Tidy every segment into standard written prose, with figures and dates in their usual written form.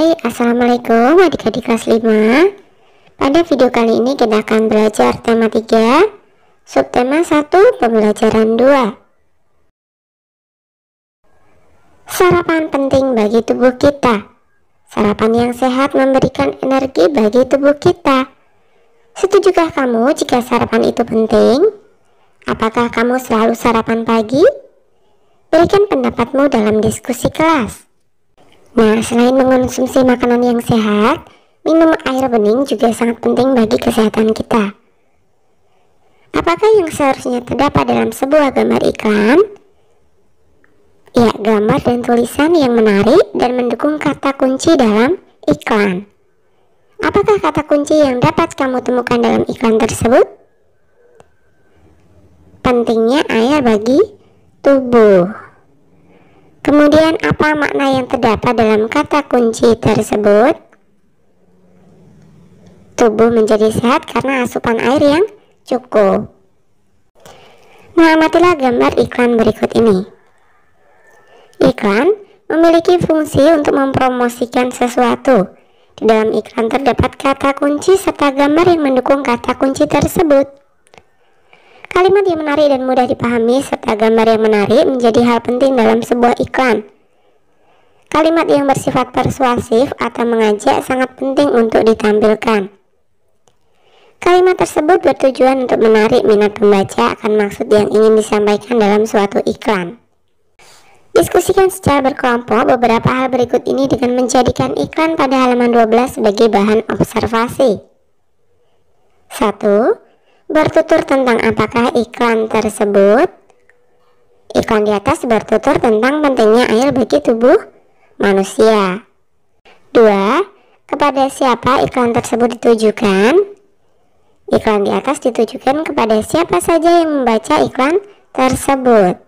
Hai, Assalamualaikum adik-adik kelas 5. Pada video kali ini kita akan belajar tema 3, subtema 1, pembelajaran 2. Sarapan penting bagi tubuh kita. Sarapan yang sehat memberikan energi bagi tubuh kita. Setujukah kamu jika sarapan itu penting? Apakah kamu selalu sarapan pagi? Berikan pendapatmu dalam diskusi kelas. Nah, selain mengonsumsi makanan yang sehat, minum air bening juga sangat penting bagi kesehatan kita. Apakah yang seharusnya terdapat dalam sebuah gambar iklan? Ya, gambar dan tulisan yang menarik dan mendukung kata kunci dalam iklan. Apakah kata kunci yang dapat kamu temukan dalam iklan tersebut? Pentingnya air bagi tubuh. Kemudian apa makna yang terdapat dalam kata kunci tersebut? Tubuh menjadi sehat karena asupan air yang cukup. Nah, amatilah gambar iklan berikut ini. Iklan memiliki fungsi untuk mempromosikan sesuatu. Di dalam iklan terdapat kata kunci serta gambar yang mendukung kata kunci tersebut. Kalimat yang menarik dan mudah dipahami serta gambar yang menarik menjadi hal penting dalam sebuah iklan. Kalimat yang bersifat persuasif atau mengajak sangat penting untuk ditampilkan. Kalimat tersebut bertujuan untuk menarik minat pembaca akan maksud yang ingin disampaikan dalam suatu iklan. Diskusikan secara berkelompok beberapa hal berikut ini dengan menjadikan iklan pada halaman 12 sebagai bahan observasi. 1. Bertutur tentang apakah iklan tersebut? Iklan di atas bertutur tentang pentingnya air bagi tubuh manusia. 2. Kepada siapa iklan tersebut ditujukan? Iklan di atas ditujukan kepada siapa saja yang membaca iklan tersebut.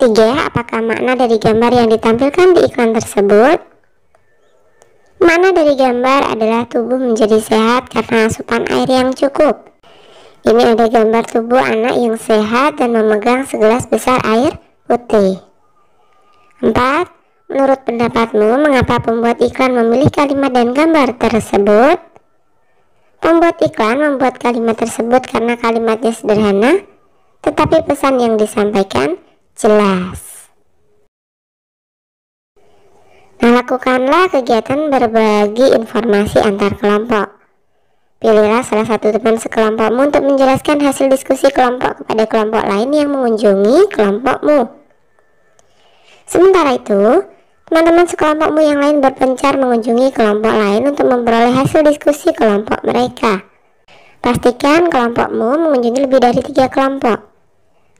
3. Apakah makna dari gambar yang ditampilkan di iklan tersebut? Makna dari gambar adalah tubuh menjadi sehat karena asupan air yang cukup. Ini ada gambar tubuh anak yang sehat dan memegang segelas besar air putih. 4. Menurut pendapatmu, mengapa pembuat iklan memilih kalimat dan gambar tersebut? Pembuat iklan membuat kalimat tersebut karena kalimatnya sederhana, tetapi pesan yang disampaikan jelas. Nah, lakukanlah kegiatan berbagi informasi antar kelompok. Pilihlah salah satu teman sekelompokmu untuk menjelaskan hasil diskusi kelompok kepada kelompok lain yang mengunjungi kelompokmu. Sementara itu, teman-teman sekelompokmu yang lain berpencar mengunjungi kelompok lain untuk memperoleh hasil diskusi kelompok mereka. Pastikan kelompokmu mengunjungi lebih dari 3 kelompok.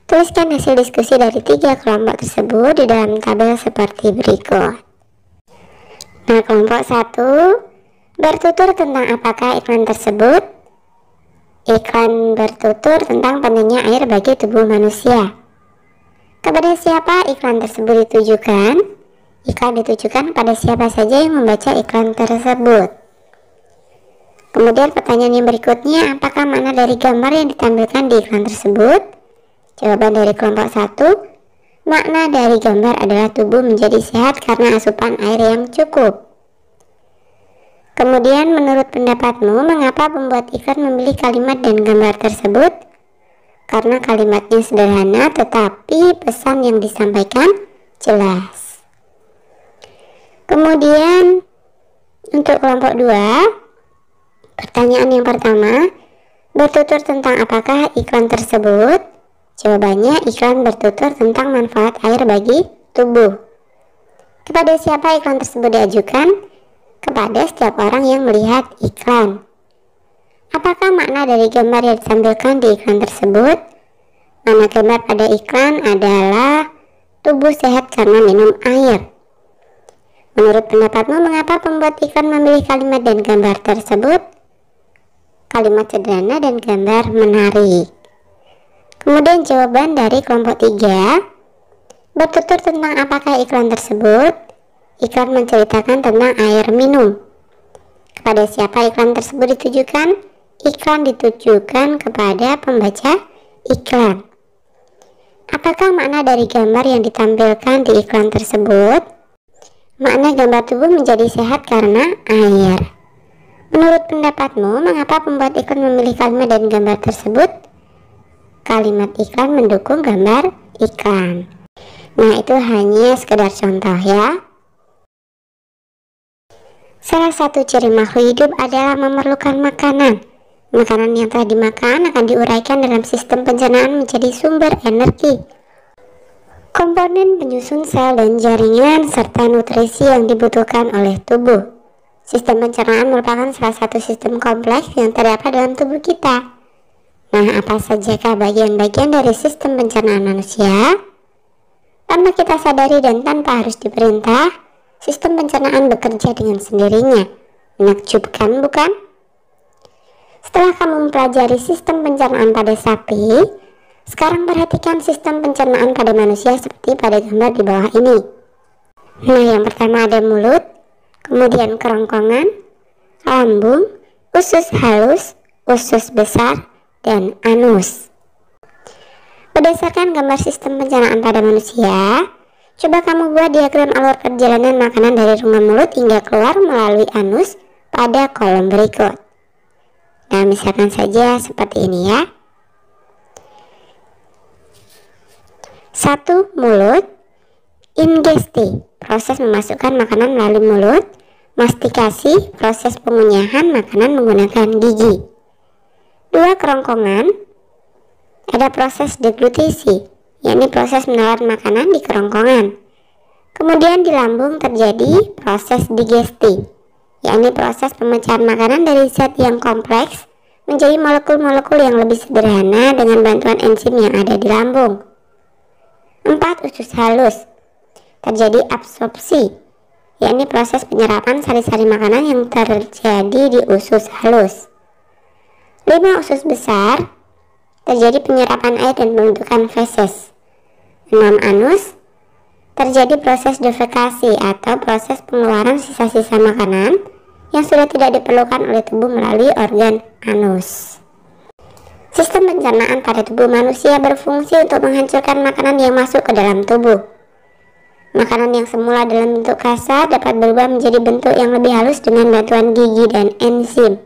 Tuliskan hasil diskusi dari 3 kelompok tersebut di dalam tabel seperti berikut. Nah, kelompok 1 bertutur tentang apakah iklan tersebut? Iklan bertutur tentang pentingnya air bagi tubuh manusia. Kepada siapa iklan tersebut ditujukan? Iklan ditujukan kepada siapa saja yang membaca iklan tersebut. Kemudian pertanyaan yang berikutnya, apakah makna dari gambar yang ditampilkan di iklan tersebut? Jawaban dari kelompok 1, makna dari gambar adalah tubuh menjadi sehat karena asupan air yang cukup. Kemudian menurut pendapatmu, mengapa pembuat iklan memilih kalimat dan gambar tersebut? Karena kalimatnya sederhana tetapi pesan yang disampaikan jelas. Kemudian untuk kelompok 2, pertanyaan yang pertama, bertutur tentang apakah iklan tersebut? Jawabannya, iklan bertutur tentang manfaat air bagi tubuh. Kepada siapa iklan tersebut diajukan? Kepada setiap orang yang melihat iklan. Apakah makna dari gambar yang ditampilkan di iklan tersebut? Makna gambar pada iklan adalah tubuh sehat karena minum air. Menurut pendapatmu, mengapa pembuat iklan memilih kalimat dan gambar tersebut? Kalimat sederhana dan gambar menarik. Kemudian jawaban dari kelompok 3, bertutur tentang apakah iklan tersebut? Iklan menceritakan tentang air minum. Kepada siapa iklan tersebut ditujukan? Iklan ditujukan kepada pembaca iklan. Apakah makna dari gambar yang ditampilkan di iklan tersebut? Makna gambar tubuh menjadi sehat karena air. Menurut pendapatmu, mengapa pembuat iklan memilih kalimat dan gambar tersebut? Kalimat iklan mendukung gambar iklan. Nah, itu hanya sekedar contoh ya. Salah satu ciri makhluk hidup adalah memerlukan makanan. Makanan yang telah dimakan akan diuraikan dalam sistem pencernaan menjadi sumber energi, komponen penyusun sel dan jaringan, serta nutrisi yang dibutuhkan oleh tubuh. Sistem pencernaan merupakan salah satu sistem kompleks yang terdapat dalam tubuh kita. Nah, apa sajakah bagian-bagian dari sistem pencernaan manusia? Tanpa kita sadari dan tanpa harus diperintah, sistem pencernaan bekerja dengan sendirinya. Menakjubkan, bukan? Setelah kamu mempelajari sistem pencernaan pada sapi, sekarang perhatikan sistem pencernaan pada manusia seperti pada gambar di bawah ini. Nah, yang pertama ada mulut, kemudian kerongkongan, lambung, usus halus, usus besar, dan anus. Berdasarkan gambar sistem pencernaan pada manusia, coba kamu buat diagram alur perjalanan makanan dari rongga mulut hingga keluar melalui anus pada kolom berikut. Nah, misalkan saja seperti ini ya. 1. Mulut. Ingesti, proses memasukkan makanan melalui mulut. Mastikasi, proses pengunyahan makanan menggunakan gigi. 2. Kerongkongan, ada proses deglutisi, yakni proses menelan makanan di kerongkongan. Kemudian di lambung terjadi proses digesti, yakni proses pemecahan makanan dari zat yang kompleks menjadi molekul-molekul yang lebih sederhana dengan bantuan enzim yang ada di lambung. 4. Usus halus, terjadi absorpsi, yakni proses penyerapan sari-sari makanan yang terjadi di usus halus. 5. Usus besar, terjadi penyerapan air dan pembentukan feses. 6. Anus, terjadi proses defekasi atau proses pengeluaran sisa-sisa makanan yang sudah tidak diperlukan oleh tubuh melalui organ anus. Sistem pencernaan pada tubuh manusia berfungsi untuk menghancurkan makanan yang masuk ke dalam tubuh. Makanan yang semula dalam bentuk kasar dapat berubah menjadi bentuk yang lebih halus dengan bantuan gigi dan enzim.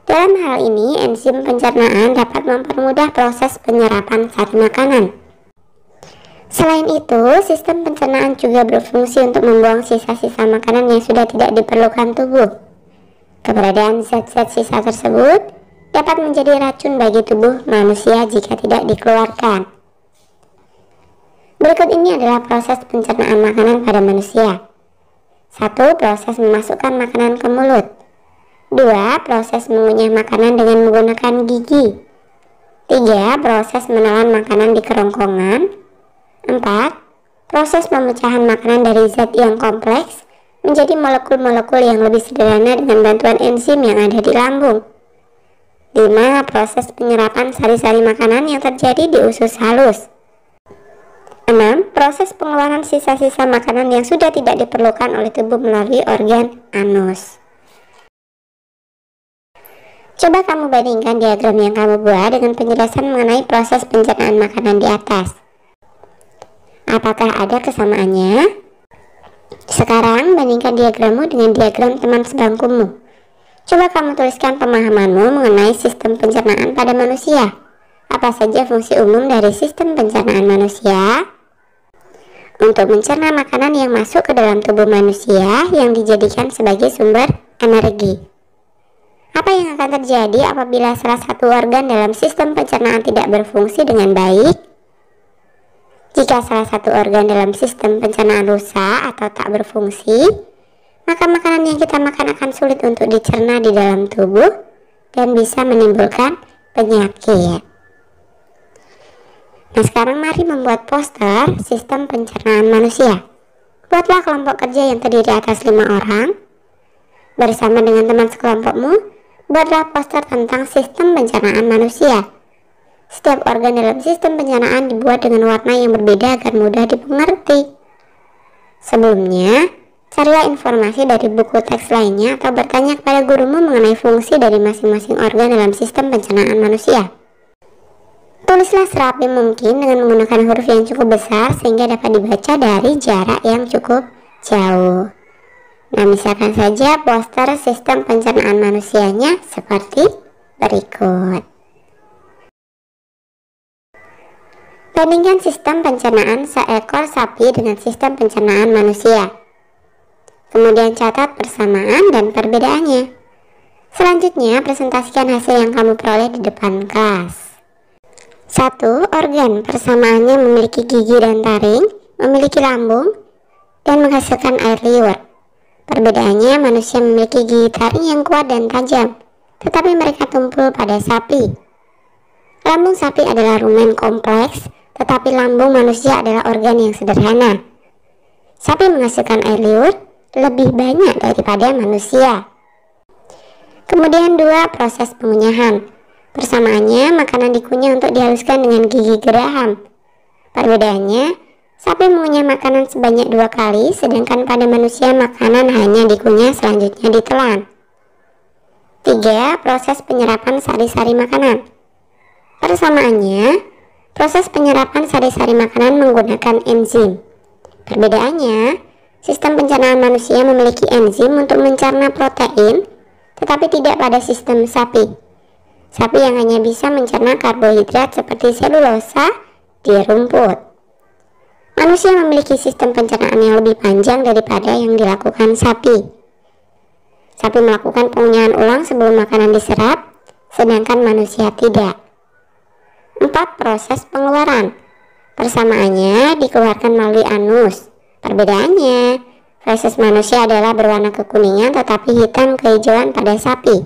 Dalam hal ini, enzim pencernaan dapat mempermudah proses penyerapan sari makanan. Selain itu, sistem pencernaan juga berfungsi untuk membuang sisa-sisa makanan yang sudah tidak diperlukan tubuh. Keberadaan zat-zat sisa tersebut dapat menjadi racun bagi tubuh manusia jika tidak dikeluarkan. Berikut ini adalah proses pencernaan makanan pada manusia. 1. Proses memasukkan makanan ke mulut. 2. Proses mengunyah makanan dengan menggunakan gigi. 3. Proses menelan makanan di kerongkongan. 4. Proses pemecahan makanan dari zat yang kompleks menjadi molekul-molekul yang lebih sederhana dengan bantuan enzim yang ada di lambung. 5. Proses penyerapan sari-sari makanan yang terjadi di usus halus. 6. Proses pengeluaran sisa-sisa makanan yang sudah tidak diperlukan oleh tubuh melalui organ anus. Coba kamu bandingkan diagram yang kamu buat dengan penjelasan mengenai proses pencernaan makanan di atas. Apakah ada kesamaannya? Sekarang bandingkan diagrammu dengan diagram teman sebangkumu. Coba kamu tuliskan pemahamanmu mengenai sistem pencernaan pada manusia. Apa saja fungsi umum dari sistem pencernaan manusia? Untuk mencerna makanan yang masuk ke dalam tubuh manusia yang dijadikan sebagai sumber energi. Apa yang akan terjadi apabila salah satu organ dalam sistem pencernaan tidak berfungsi dengan baik? Jika salah satu organ dalam sistem pencernaan rusak atau tak berfungsi, maka makanan yang kita makan akan sulit untuk dicerna di dalam tubuh dan bisa menimbulkan penyakit. Nah, sekarang mari membuat poster sistem pencernaan manusia. Buatlah kelompok kerja yang terdiri atas 5 orang. Bersama dengan teman sekelompokmu, buatlah poster tentang sistem pencernaan manusia. Setiap organ dalam sistem pencernaan dibuat dengan warna yang berbeda agar mudah dimengerti. Sebelumnya, carilah informasi dari buku teks lainnya atau bertanya kepada gurumu mengenai fungsi dari masing-masing organ dalam sistem pencernaan manusia. Tulislah serapi mungkin dengan menggunakan huruf yang cukup besar sehingga dapat dibaca dari jarak yang cukup jauh. Nah, misalkan saja poster sistem pencernaan manusianya seperti berikut. Bandingkan sistem pencernaan seekor sapi dengan sistem pencernaan manusia. Kemudian catat persamaan dan perbedaannya. Selanjutnya, presentasikan hasil yang kamu peroleh di depan kelas. 1. Organ. Persamaannya memiliki gigi dan taring, memiliki lambung, dan menghasilkan air liur. Perbedaannya, manusia memiliki gigi taring yang kuat dan tajam, tetapi mereka tumpul pada sapi. Lambung sapi adalah rumen kompleks, tetapi lambung manusia adalah organ yang sederhana. Sapi menghasilkan air liur lebih banyak daripada manusia. Kemudian 2. Proses pengunyahan. Persamaannya, makanan dikunyah untuk dihaluskan dengan gigi geraham. Perbedaannya, sapi mengunyah makanan sebanyak 2 kali, sedangkan pada manusia makanan hanya dikunyah selanjutnya ditelan. 3. Proses penyerapan sari-sari makanan. Persamaannya, proses penyerapan sari-sari makanan menggunakan enzim. Perbedaannya, sistem pencernaan manusia memiliki enzim untuk mencerna protein, tetapi tidak pada sistem sapi. Sapi yang hanya bisa mencerna karbohidrat seperti selulosa di rumput. Manusia memiliki sistem pencernaan yang lebih panjang daripada yang dilakukan sapi. Sapi melakukan pengunyahan ulang sebelum makanan diserap, sedangkan manusia tidak. 4. Proses pengeluaran. Persamaannya dikeluarkan melalui anus. Perbedaannya, feses manusia adalah berwarna kekuningan tetapi hitam kehijauan pada sapi.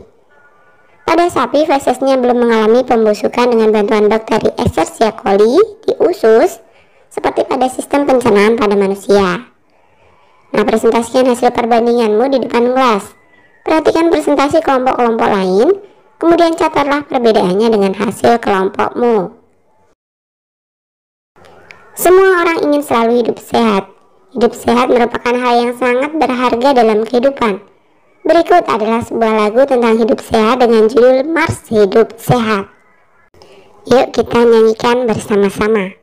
Pada sapi, fesesnya belum mengalami pembusukan dengan bantuan bakteri Escherichia coli di usus, seperti pada sistem pencernaan pada manusia. Nah, presentasikan hasil perbandinganmu di depan kelas. Perhatikan presentasi kelompok-kelompok lain, kemudian catatlah perbedaannya dengan hasil kelompokmu. Semua orang ingin selalu hidup sehat. Hidup sehat merupakan hal yang sangat berharga dalam kehidupan. Berikut adalah sebuah lagu tentang hidup sehat dengan judul Mars Hidup Sehat. Yuk kita nyanyikan bersama-sama.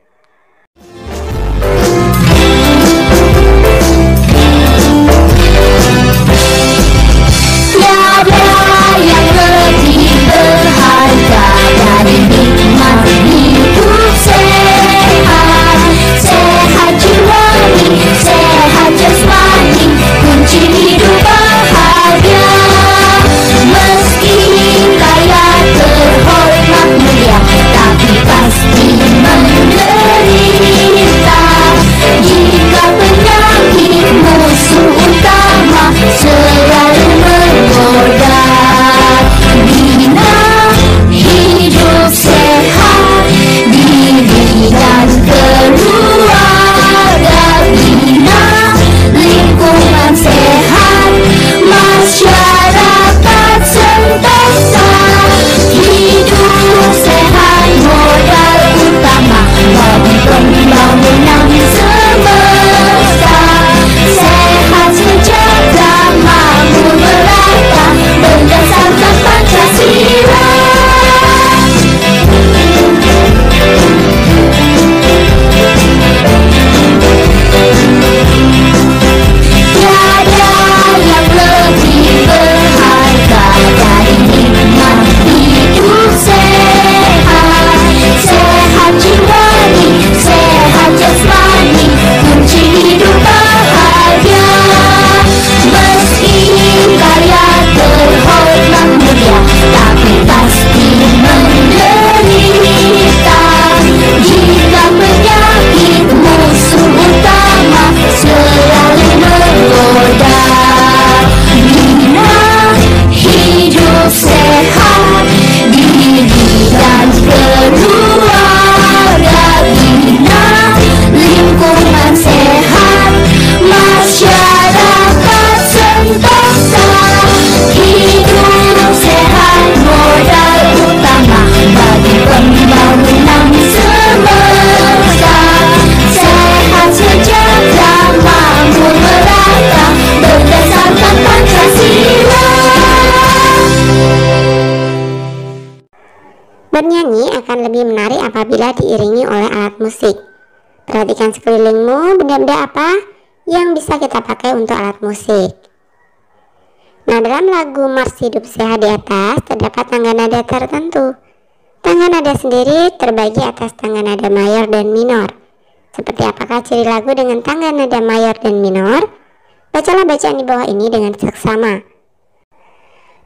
Bernyanyi akan lebih menarik apabila diiringi oleh alat musik. Perhatikan sekelilingmu, benda-benda apa yang bisa kita pakai untuk alat musik. Nah, dalam lagu Mars Hidup Sehat di atas terdapat tangga nada tertentu. Tangga nada sendiri terbagi atas tangga nada mayor dan minor. Seperti apakah ciri lagu dengan tangga nada mayor dan minor? Bacalah bacaan di bawah ini dengan seksama.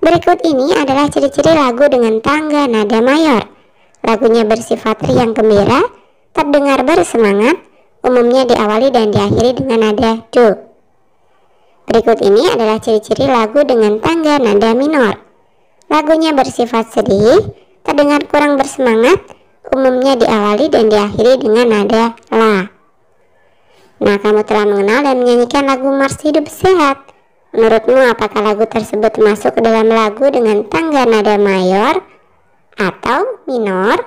Berikut ini adalah ciri-ciri lagu dengan tangga nada mayor. Lagunya bersifat riang gembira, terdengar bersemangat, umumnya diawali dan diakhiri dengan nada do. Berikut ini adalah ciri-ciri lagu dengan tangga nada minor. Lagunya bersifat sedih, terdengar kurang bersemangat, umumnya diawali dan diakhiri dengan nada la. Nah, kamu telah mengenal dan menyanyikan lagu Mars Hidup Sehat. Menurutmu apakah lagu tersebut masuk ke dalam lagu dengan tangga nada mayor atau minor?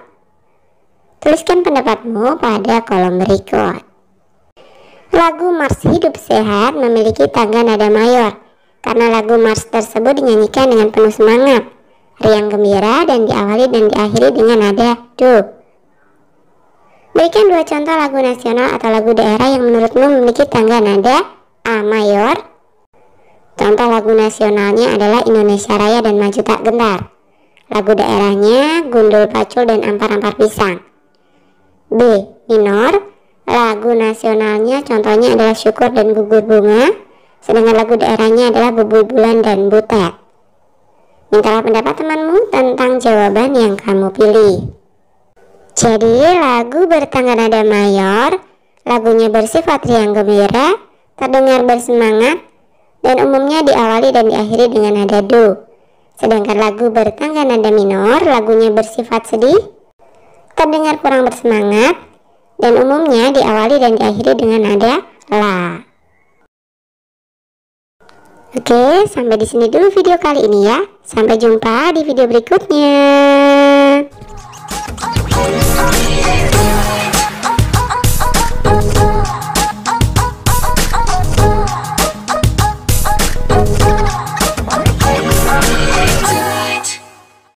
Tuliskan pendapatmu pada kolom berikut. Lagu Mars Hidup Sehat memiliki tangga nada mayor karena lagu Mars tersebut dinyanyikan dengan penuh semangat, riang gembira, dan diawali dan diakhiri dengan nada do. Berikan dua contoh lagu nasional atau lagu daerah yang menurutmu memiliki tangga nada A mayor. Contoh lagu nasionalnya adalah Indonesia Raya dan Maju Tak Gentar. Lagu daerahnya Gundul Pacul dan Ampar-Ampar Pisang. B minor. Lagu nasionalnya contohnya adalah Syukur dan Gugur Bunga. Sedangkan lagu daerahnya adalah Bubul Bulan dan Butet. Mintalah pendapat temanmu tentang jawaban yang kamu pilih. Jadi lagu bertangga nada mayor, lagunya bersifat riang gembira, terdengar bersemangat, dan umumnya diawali dan diakhiri dengan nada do. Sedangkan lagu bertangga nada minor, lagunya bersifat sedih, terdengar kurang bersemangat, dan umumnya diawali dan diakhiri dengan nada la. Oke, sampai di sini dulu video kali ini ya. Sampai jumpa di video berikutnya.